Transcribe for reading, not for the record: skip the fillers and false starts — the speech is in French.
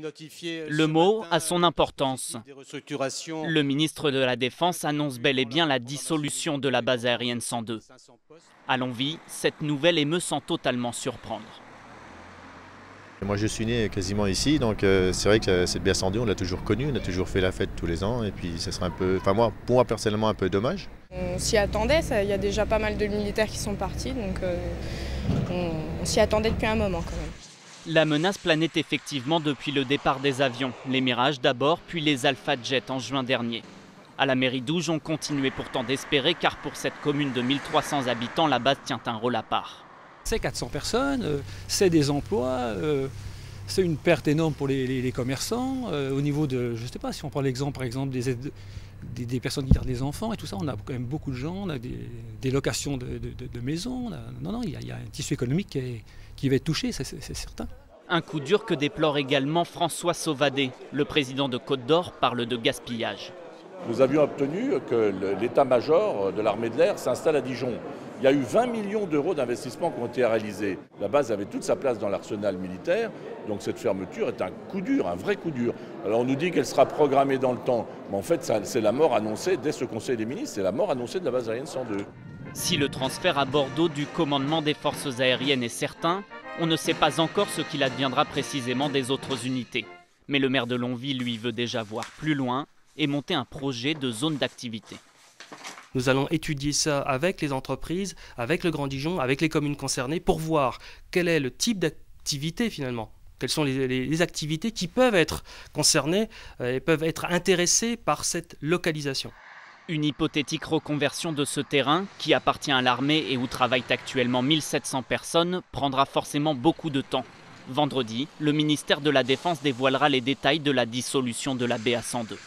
Le mot a son importance. Le ministre de la Défense annonce bel et bien la dissolution de la base aérienne 102. À Longwy, cette nouvelle émeut sans totalement surprendre. Moi je suis né quasiment ici, donc c'est vrai que cette base 102 on l'a toujours connue, on a toujours fait la fête tous les ans et puis ça serait un peu, pour moi personnellement un peu dommage. On s'y attendait, il y a déjà pas mal de militaires qui sont partis, donc on s'y attendait depuis un moment quand même. La menace planait effectivement depuis le départ des avions, les Mirage d'abord, puis les Alpha Jet en juin dernier. À la mairie d'Ouge, on continuait pourtant d'espérer car pour cette commune de 1300 habitants, la base tient un rôle à part. C'est 400 personnes, c'est des emplois, c'est une perte énorme pour les commerçants. Au niveau de, je ne sais pas, si on prend l'exemple par exemple des personnes qui gardent les enfants et tout ça, on a quand même beaucoup de gens, on a des locations de maisons. Non, il y a un tissu économique qui va être touché, c'est certain. Un coup dur que déplore également François Sauvadet. Le président de Côte d'Or parle de gaspillage. Nous avions obtenu que l'état-major de l'armée de l'air s'installe à Dijon. Il y a eu 20 millions d'euros d'investissements qui ont été réalisés. La base avait toute sa place dans l'arsenal militaire, donc cette fermeture est un coup dur, un vrai coup dur. Alors on nous dit qu'elle sera programmée dans le temps, mais en fait c'est la mort annoncée dès ce Conseil des ministres, c'est la mort annoncée de la base aérienne 102. Si le transfert à Bordeaux du commandement des forces aériennes est certain, on ne sait pas encore ce qu'il adviendra précisément des autres unités. Mais le maire de Longwy, lui, veut déjà voir plus loin et monter un projet de zone d'activité. Nous allons étudier ça avec les entreprises, avec le Grand Dijon, avec les communes concernées pour voir quel est le type d'activité finalement. Quelles sont les activités qui peuvent être concernées et peuvent être intéressées par cette localisation. Une hypothétique reconversion de ce terrain, qui appartient à l'armée et où travaillent actuellement 1700 personnes, prendra forcément beaucoup de temps. Vendredi, le ministère de la Défense dévoilera les détails de la dissolution de la BA 102.